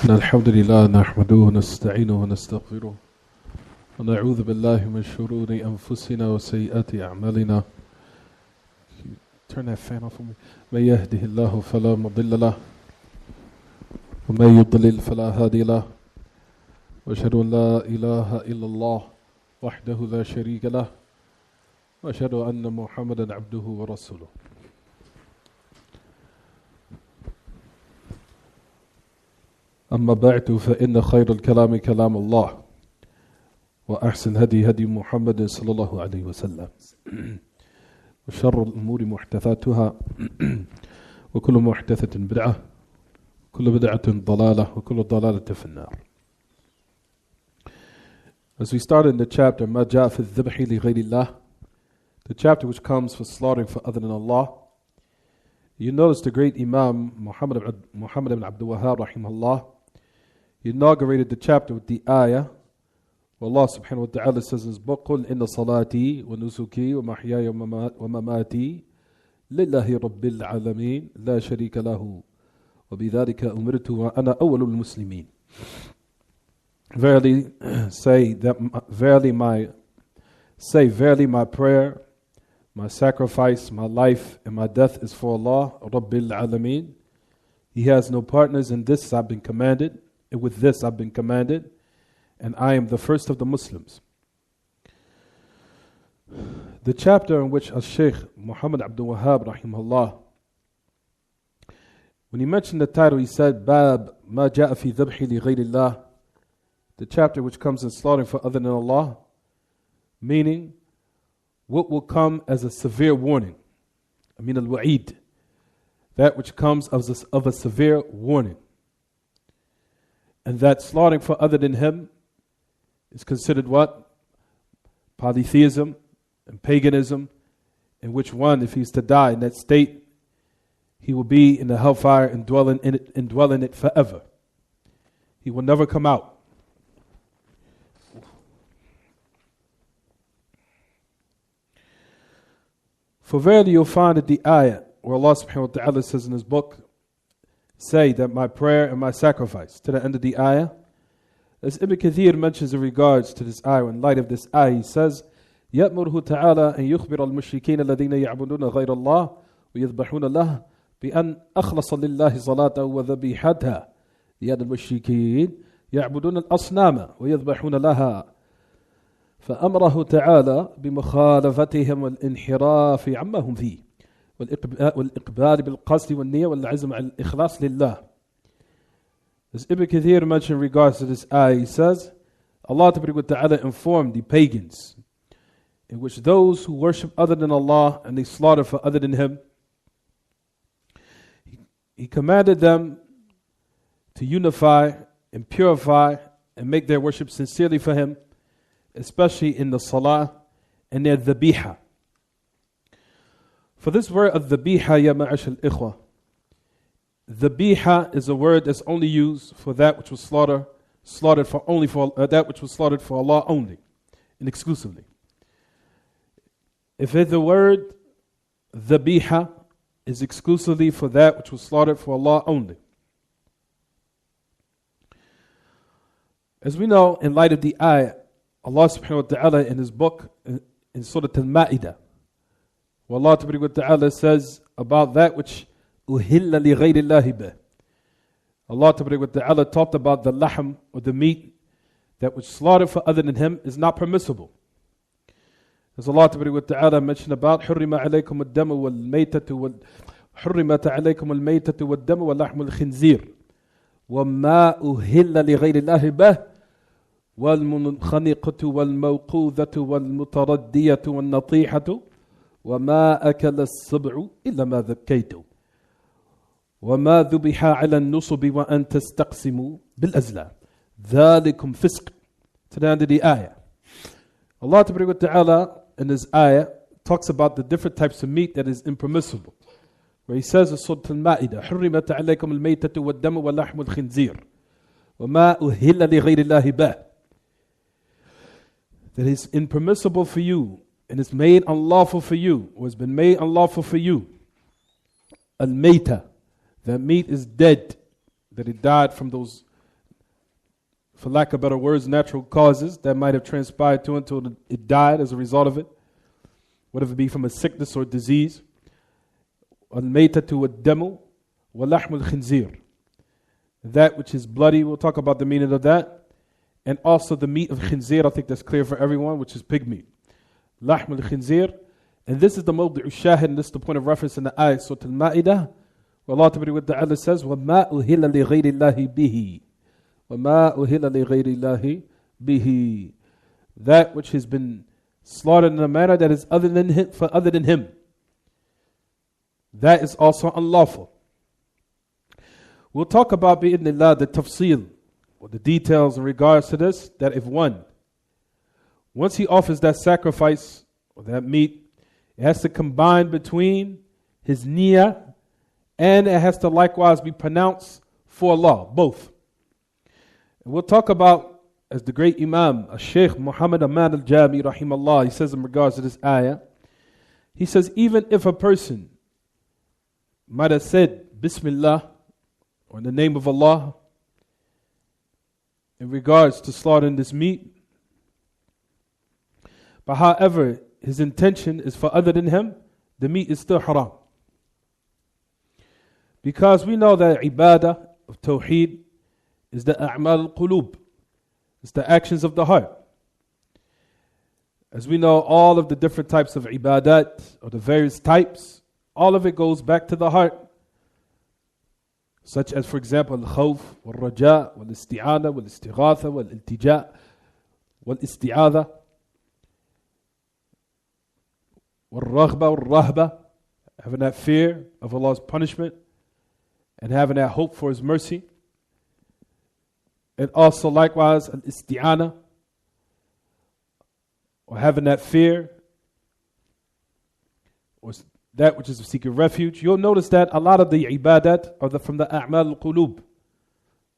الحمد لله نحمده ونستعينه ونستغفره ونعوذ بالله من شرور أنفسنا وسيئات أعمالنا. Turn that fan off for me. من يهده الله فلا مضل له ومن يضلل فلا هادي له وأشهد أن لا إله إلا الله وحده لا شريك له وأشهد أن محمدا عبده ورسوله. أما بعد فإن خير الكلام كلام الله وأحسن هدي هدي محمد صلى الله عليه وسلم وشر الأمور محدثاتها وكل محدثة بدعة وكل بدعة ضلالة وكل ضلالة في النار. As we start in the chapter ما جاء في الذبح لغير الله, the chapter which comes for slaughtering for other than Allah, you notice the great Imam Muhammad ibn Abdul-Wahhab rahimahullah, he inaugurated the chapter with the ayah where Allah subhanahu wa ta'ala says in his book, قُلْ إِنَّ صَلَاتِي وَنُسُكِي وَمَحْيَايَ وَمَمَاتِي لِلَّهِ رَبِّ الْعَالَمِينَ لَا شَرِيكَ لَهُ وَبِذَلِكَ أُمِرْتُ وَأَنَا أَوَّلُ الْمُسْلِمِينَ. Verily my prayer, my sacrifice, my life, and my death is for Allah, Rabbil Alameen. He has no partners in this I've been commanded, and with this I've been commanded, and I am the first of the Muslims. The chapter in which Shaykh Muhammad Abdur-Wahhab rahimahullah, when he mentioned the title, he said, Bab ma ja'a fi dhabhi li ghayrillah, the chapter which comes in slaughtering for other than Allah, meaning what will come as a severe warning. Al-Wa'id, that which comes of a severe warning. And that slaughtering for other than him is considered what? Polytheism and paganism, in which one, if he's to die in that state, he will be in the hellfire and dwell in it forever. He will never come out. For verily you'll find that the ayah where Allah subhanahu wa ta'ala says in his book, say that my prayer and my sacrifice, to the end of the ayah. As Ibn Kathir mentions in regards to this ayah, in light of this ayah, he says, يَأْمُرُهُ تَعَالَى أَن يُخْبِرَ الْمُشْرِكِينَ الَّذِينَ يَعْبُدُونَ غَيْرَ اللَّهِ وَيَذْبَحُونَ لَهُ بأن أخلص لله صلاته وذبيحتها لأن المشركين يعبدون الأصنام ويذبحون لها. فأمره تعالى بمخالفتهم والانحراف عما هم فيه والإقبال بالقصد والنية والعزم على الإخلاص لله. As Ibn Kathir mentioned in regards to this ayah, he says, Allah Ta'ala informed the pagans, in which those who worship other than Allah and they slaughter for other than Him, He commanded them to unify and purify and make their worship sincerely for Him, especially in the salah and their dhabiha. For this word of dhabiha, ya ma'ash al-ikhwa, dhabiha is a word that's only used for that which was slaughtered for Allah only and exclusively. If the word dhabiha is exclusively for that which was slaughtered for Allah only. As we know, in light of the ayah, Allah subhanahu wa ta'ala in his book, in Surah al-Ma'idah, where Allah subhanahu wa ta'ala says about that which uhilla li ghayrillahi bih. Allah subhanahu wa ta'ala talked about the lahm, or the meat, that which slaughtered for other than Him is not permissible. As Allah subhanahu wa ta'ala mentioned about حُرِّمَ عَلَيْكُمُ الدَّمُ وَالْمَيْتَةُ حُرِّمَتْ عَلَيْكُمُ الْمَيْتَةُ وَالدَّمُ وَلَحْمُ الْخِنْزِيرِ وَمَا أُهِلَّ لِغَيْرِ اللَّهِ بِهِ وَالْمُنْخَنِقَةُ وَالْمَوْقُوذَةُ وَالْمُتَرَدِّيَةُ وَالنَّطِيحَةُ وَمَا أَكَلَ السَّبْعُ إِلَّا مَا ذَكَّيْتُمْ وَمَا ذُبِحَ عَلَى النُّصُبِ وَأَن تَسْتَقْسِمُوا بِالْأَزْلَامِ ذَلِكُمْ فِسْقٌ. To the end of the ayah. Allah Ta'ala in this ayah talks about the different types of meat that is impermissible. Where He says in Surah Al-Ma'idah, حُرِّمَتْ عَلَيْكُمُ الْمَيْتَةُ وَالدَّمُ وَلَحْمُ الْخِنْزِيرِ وَمَا أُهِلَّ لِغَيْرِ اللَّهِ بِهِ. That is impermissible for you and it's made unlawful for you, or has been made unlawful for you. Al-Mayta, that meat is dead, that it died from those for lack of better words, natural causes that might have transpired to until it died as a result of it, whether it be from a sickness or disease. Al-maytatu wad-damu wa lahmul khinzir. That which is bloody, we'll talk about the meaning of that. And also the meat of khinzir, I think that's clear for everyone, which is pig meat. Lahmul khinzir. And this is the mawdi'u shahid, and this is the point of reference in the ayah, Surah Al-Ma'idah, where Allah Ta'ala says, وَمَا أُهِلَّ لِغَيْرِ اللَّهِ بِهِ وَمَا أُهِلَّ لِغَيْرِ اللَّهِ بِهِ. That which has been slaughtered in a manner that is other than him. That is also unlawful. We'll talk about bi'idhnillah the tafsil, or the details in regards to this, that if once he offers that sacrifice or that meat, it has to combine between his niyyah and it has to likewise be pronounced for Allah, both. And we'll talk about, as the great Imam, Shaykh Muhammad Aman al-Jami, rahimahullah, he says in regards to this ayah, he says, even if a person might have said Bismillah, or in the name of Allah, in regards to slaughtering this meat, but however, his intention is for other than him, the meat is still haram. Because we know that ibadah of Tawheed is the a'mal al-qulub. It's the actions of the heart. As we know, all of the different types of ibadat, or the various types, all of it goes back to the heart. Such as, for example, al-khawf, wal-raja, wal-isti'ana, wal-istighatha, wal-iltija, wal-isti'adha, wal-raghba, wal-rahba, having that fear of Allah's punishment, and having that hope for His mercy. And also likewise al-isti'ana, or having that fear, or that which is seeking refuge. You'll notice that a lot of the ibadat are from the a'mal al-qulub.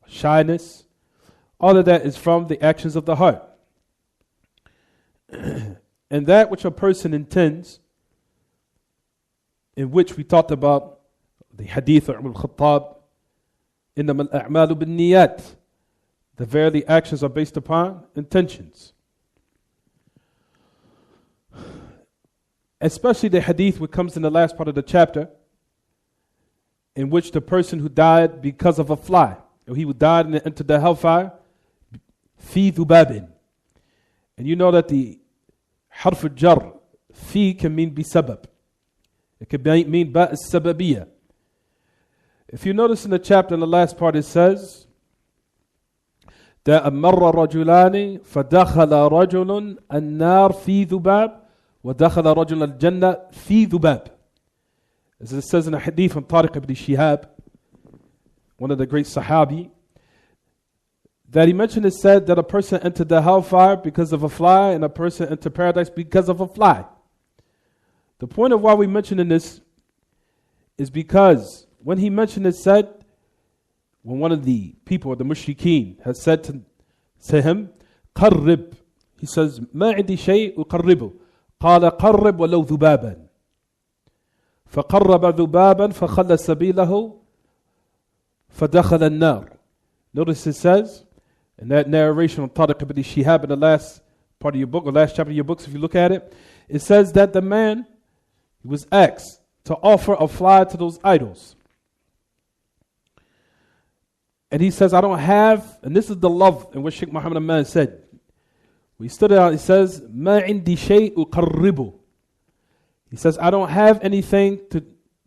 Shyness, all of that is from the actions of the heart. And that which a person intends, in which we talked about the hadith of Umar al-Khattab, إِنَّمَا الْأَعْمَالُ بِالنِّيَّاتِ, the verily actions are based upon intentions. Especially the hadith which comes in the last part of the chapter, in which the person who died because of a fly, or he who died and entered the hellfire, fi dhubabin. And you know that the harf al-jar, fi can mean bisabab. It can mean ba' as-sababiyya. If you notice in the chapter, in the last part, it says that أَمَّرَّ رَجُلَانِ فَدَخَلَ رَجُلٌ النَّارِ فِي ذُبَابٍ وَدَخَلَ رَجُلَ الْجَنَّةِ فِي ذُبَابٍ. As it says in a hadith from Tariq ibn Shihab, one of the great Sahabi, that he mentioned, it said that a person entered the hellfire because of a fly, and a person entered paradise because of a fly. The point of why we mentioning this is because when he mentioned it, said, when one of the people, the mushrikeen, has said to him, قرب, he says, ما عندي شيء أقربه, قال قرب ولو ذبابا, فقرب ذبابا فخلى سبيله فدخل النار. Notice it says, in that narration of Tariq ibn Shihab, in the last part of your book, or last chapter of your books, if you look at it, it says that the man was asked to offer a fly to those idols. And he says, I don't have, and this is the love in which Sheikh Muhammad Aman said. We stood out, he says, ما عندي شيء أقربه. He says, I don't have anything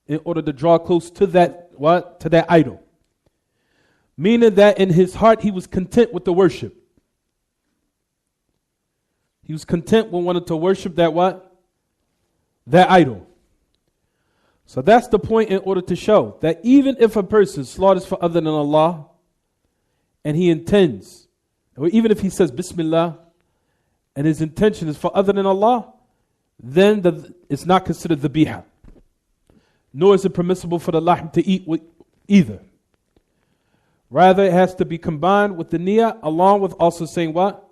in order to draw close to that, what? To that idol. Meaning that in his heart, he was content with the worship. He was content with wanting to worship that what? That idol. So that's the point, in order to show that even if a person slaughters for other than Allah, and he intends, or even if he says Bismillah, and his intention is for other than Allah, then it's not considered dhabiha. Nor is it permissible for the lahm to eat with either. Rather, it has to be combined with the niyyah, along with also saying what?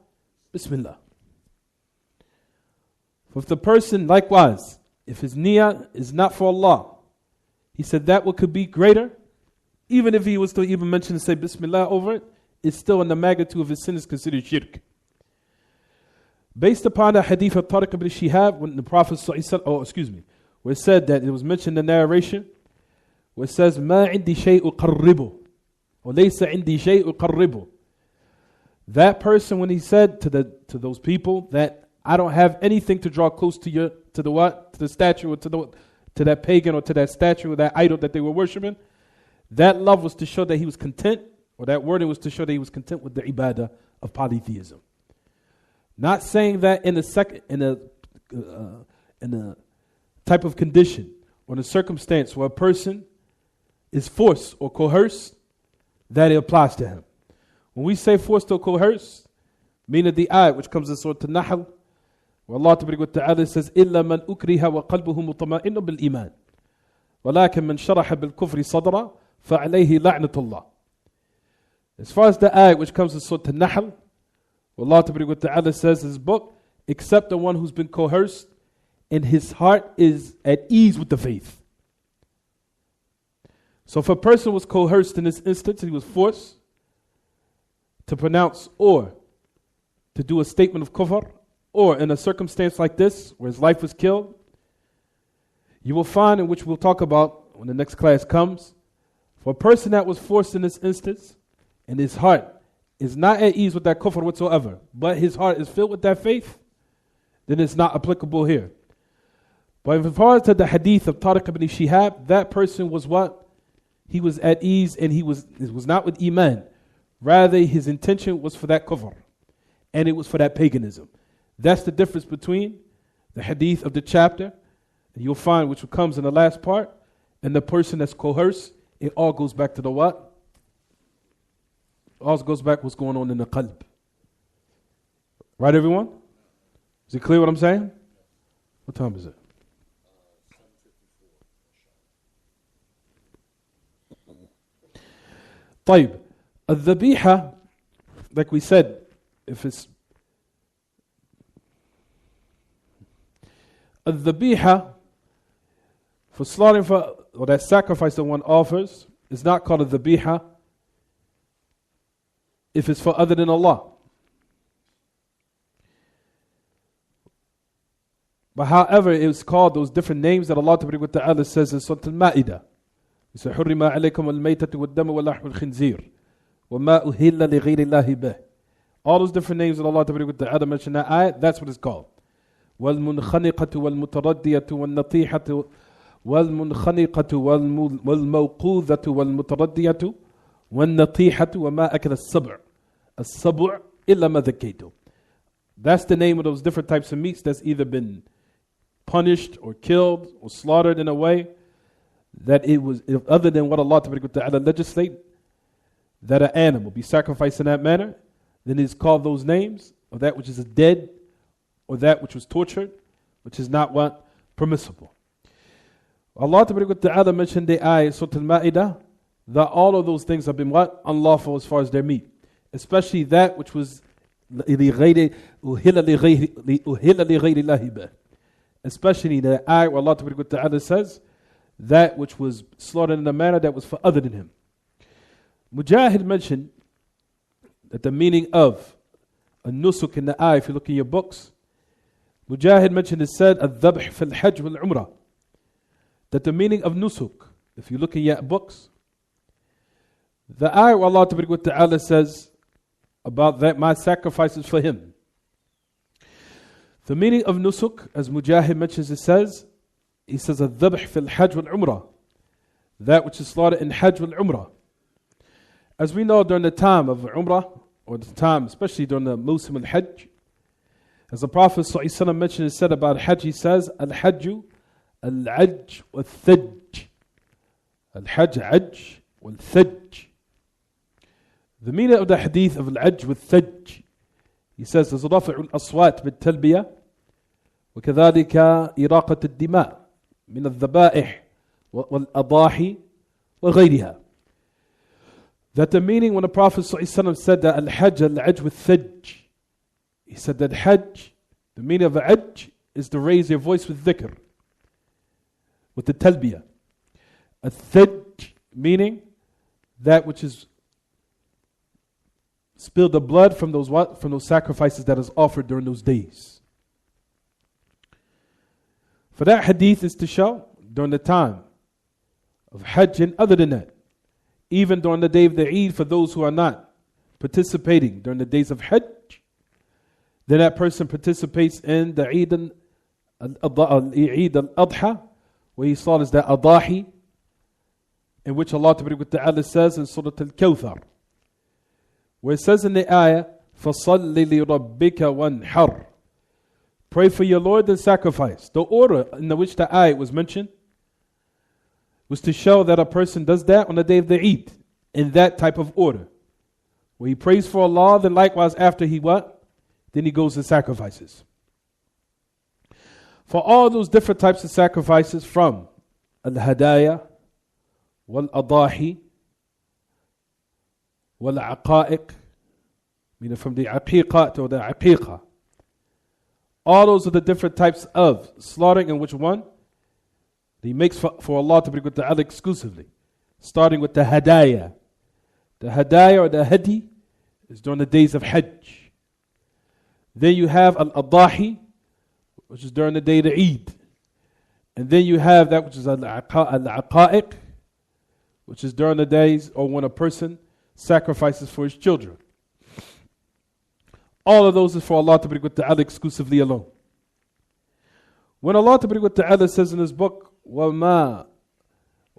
Bismillah. If the person, likewise, if his niyyah is not for Allah, he said that what could be greater, even if he was to even mention and say Bismillah over it, is still in the magnitude of his sin is considered shirk. Based upon the hadith of Tariq ibn Shihab, when the Prophet where it said that it was mentioned in the narration, where it says, مَا عِنْدِي شَيْءُ قَرِّبُ وَلَيْسَ عِنْدِي شَيْءُ قَرِّبُ. That person, when he said to those people that I don't have anything to draw close to the statue or to that pagan or to that statue or that idol that they were worshiping, that love was to show that he was content, or that wording was to show that he was content with the ibadah of polytheism. Not saying that in a type of condition or in a circumstance where a person is forced or coerced, that it applies to him. When we say forced or coerced, meaning the ayat which comes in Surah An-Nahl, where Allah Ta'ala says, إِلَّا مَنْ أُكْرِهَ وَقَلْبُهُ مُطْمَئِنٌ بِالْإِيمَانِ وَلَكِنْ مَنْ شَرَحَ بِالْكُفْرِ صَدْرًا فَعَلَيْهِ لَعْنَةُ اللَّهِ. As far as the ayat which comes in Surah An-Nahl, where Allah Ta'ala says in His book, except the one who's been coerced and his heart is at ease with the faith. So if a person was coerced in this instance, he was forced to pronounce or to do a statement of kufr, or in a circumstance like this where his life was killed, you will find, in which we'll talk about when the next class comes, for a person that was forced in this instance and his heart is not at ease with that kufr whatsoever, but his heart is filled with that faith, then it's not applicable here. But as far as to the hadith of Tariq ibn Shihab, that person was what? He was at ease, and it was not with iman. Rather, his intention was for that kufr, and it was for that paganism. That's the difference between the hadith of the chapter, and you'll find, which comes in the last part, and the person that's coerced. It all goes back to the what? It all goes back what's going on in the qalb. Right, everyone? Is it clear what I'm saying? What time is it? طيب, الذبيحة, like we said, if it's الذبيحة, for slaughtering or that sacrifice that one offers, is not called a dhabiha if it's for other than Allah. But however, it's called those different names that Allah Ta'ala says in Surah Al-Ma'idah. He said, حُرِّمَ عَلَيْكُمُ الْمَيْتَةُ وَالدَّمُ وَلَحْمُ الْخِنْزِيرِ وَمَا أُهِلَّ لِغَيْرِ اللَّهِ بِهِ. All those different names that Allah Ta'ala mentioned in that ayat, that's what it's called. وَالْمُنْخَنِقَةُ وَالْمُتَرَدِّيَةُ وَالنَّطِيحَةُ وَالْمُنْخَنِقَةُ وَالْمَوْقُوذَةُ وَالْمُتَرَدِّيَةُ وَالنَّطِيحَةُ وَمَا أَكَلَ السَّبْعُ السَّبْعُ إِلَّا مَا ذَكَّيْتُمْ. That's the name of those different types of meats that's either been punished or killed or slaughtered in a way that it was, if other than what Allah Ta'ala legislate, that an animal be sacrificed in that manner, then it's called those names of that which is dead or that which was tortured, which is not what? Permissible. Allah Ta'ala mentioned the ayah, Surah Al-Ma'idah, that all of those things have been what? Unlawful as far as their meat. Especially that which was especially the ayah where Allah Ta'ala says that which was slaughtered in a manner that was for other than him. Mujahid mentioned that the meaning of a nusuk in the ayah, if you look in your books, Mujahid mentioned, it said al-dhabh fil hajj wal umrah, that the meaning of nusuk, if you look in your books, the ayah where Allah Ta'ala says about that my sacrifices for him. The meaning of nusuk, as Mujahid mentions, it says, he says al-dhabh fil hajj wal umrah, that which is slaughtered in hajj wal umrah. As we know, during the time of umrah, or the time especially during the Musim al-Hajj, as the Prophet ﷺ mentioned, it said about hajj, he says al-hajju al-ajj wal-thajj, al-hajj ajj wal-thajj. The meaning of the hadith of al-ajj wal-thajj, he says, is رفع الأصوات بالتلبية وكذلك إراقة الدماء من الذبائح والأضاحي وغيرها. That the meaning when the Prophet ﷺ said that al-hajj al-ajj wal-thajj, he said that hajj, the meaning of hajj is to raise your voice with dhikr, with the talbiyah. Al-thajj meaning that which is spill the blood from those what? From those sacrifices that is offered during those days. For that hadith is to show during the time of Hajj and other than that, even during the day of the Eid, for those who are not participating during the days of Hajj, then that person participates in the Eid al-Adha, where he slaughters the Adahi, in which Allah Ta'ala says in Surah Al-Kawthar, where it says in the ayah, فَصَلِّ لِرَبِّكَ وَانْحَرْ, pray for your Lord and sacrifice. The order in which the ayah was mentioned was to show that a person does that on the day of the Eid, in that type of order, where he prays for Allah, then likewise after he what? Then he goes and sacrifices. For all those different types of sacrifices, from al-hadaya, wal-adahi, wal-aqa'iq, meaning from the aqiqah to the aqiqah. All those are the different types of slaughtering, in which one he makes for Allah Ta'ala exclusively. Starting with the hadaya. The hadaya or the hadi is during the days of Hajj. Then you have al-adahi, which is during the day of the Eid. And then you have that which is al-aqa'iq, which is during the days or when a person sacrifices for his children. All of those is for Allah Ta'ala exclusively alone. When Allah Ta'ala says in His book, وَمَا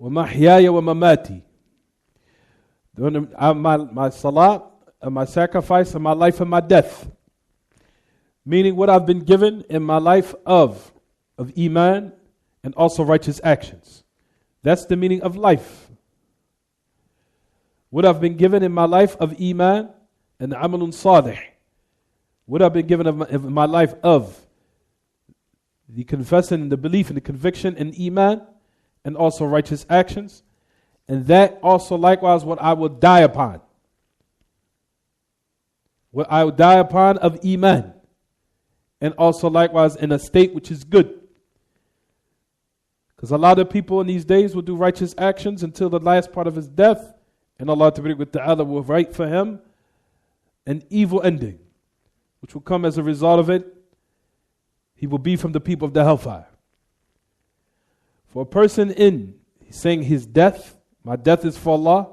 حِيَايَ وَمَمَاتِي, my salat and my sacrifice and my life and my death, meaning what I've been given in my life of iman and also righteous actions. That's the meaning of life. What I've been given in my life of iman and amalun salih. What I've been given in my life of the confessing and the belief and the conviction in iman and also righteous actions. And that also likewise what I will die upon. What I will die upon of iman. And also likewise in a state which is good. Because a lot of people in these days will do righteous actions until the last part of his death. And Allah Ta'ala will write for him an evil ending, which will come as a result of it. He will be from the people of the hellfire. For a person saying his death, my death is for Allah,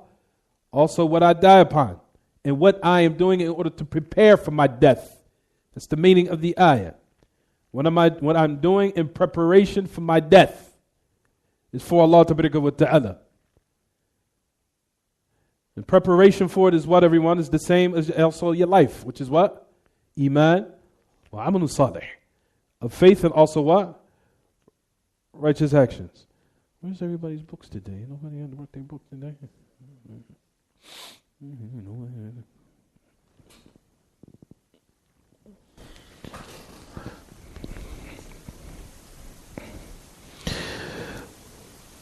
also what I die upon, and what I am doing in order to prepare for my death. That's the meaning of the ayah. What I'm doing in preparation for my death is for Allah Ta'ala. And preparation for it is what, everyone? Is the same as also your life, which is what? Iman wa amalun salih. Of faith and also what? Righteous actions. Where's everybody's books today? Nobody had to work their book today?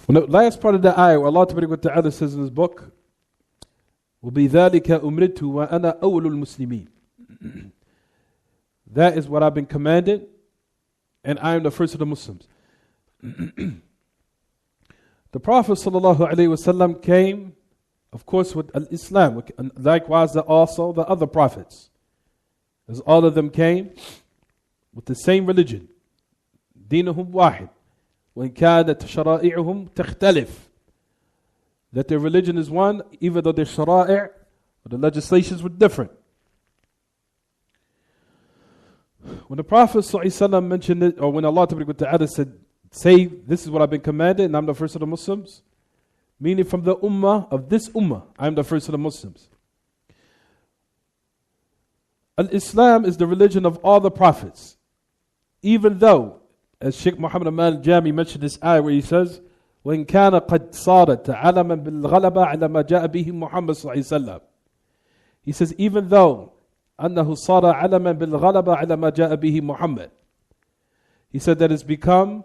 Well, the last part of the ayah, where Allah Ta'ala says in His book, وَبِذَلِكَ أُمْرِدْتُ وَأَنَا أَوْلُ الْمُسْلِمِينَ. That is what I've been commanded, and I am the first of the Muslims. The Prophet ﷺ came, of course, with Islam, and likewise also the other prophets, as all of them came with the same religion. دينهم واحد وإن كانت شرائعهم تختلف. That their religion is one, even though their shara'i' or the legislations were different. When the Prophet ﷺ mentioned it, or when Allah Ta'ala said, say, this is what I've been commanded and I'm the first of the Muslims, meaning from the ummah of this ummah, I'm the first of the Muslims. Al-Islam is the religion of all the prophets. Even though, as Sheikh Muhammad Aman al-Jami mentioned this ayah where he says, وَإِنْ كَانَ قَدْ صَارَتْ عَلَمًا بِالْغَلَبَةِ عَلَى مَا جَاءَ بِهِ مُحَمَّدٌ صَلَّى اللَّهُ عَلَيْهِ وسلم. He says, even though أنه صار علما بالغلبة على ما جاء به محمد. He said that it's become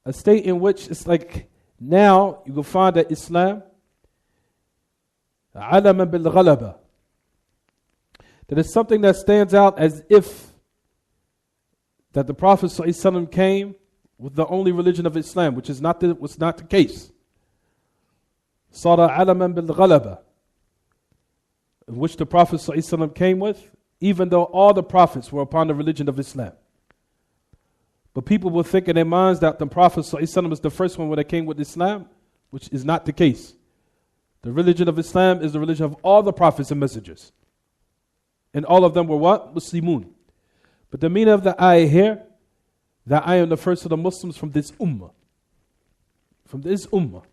a state in which it's like now you will find that Islam علما بالغلبة, that it's something that stands out as if that the Prophet ﷺ came with the only religion of Islam, which was not the case. صار علما بالغلبة. which the Prophet ﷺ came with, even though all the prophets were upon the religion of Islam. But people will think in their minds that the Prophet ﷺ was the first one when they came with Islam, which is not the case. The religion of Islam is the religion of all the prophets and messengers. And all of them were what? Muslimun. But the meaning of the ayah here, that I am the first of the Muslims from this ummah. From this ummah.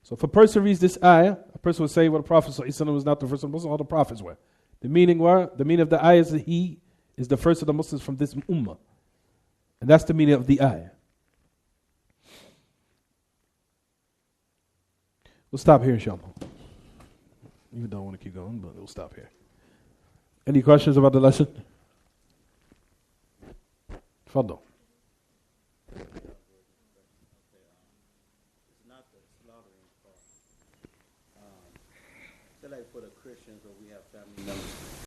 So if a person reads this ayah, a person would say, well, the Prophet ﷺ was not the first of the Muslims, all the prophets were. The meaning of the ayah is that he is the first of the Muslims from this ummah. And that's the meaning of the ayah. We'll stop here, inshallah. Even though I want to keep going, but we'll stop here. Any questions about the lesson? Fadl. It's not the slaughtering part. Say like for the Christians, or we have family members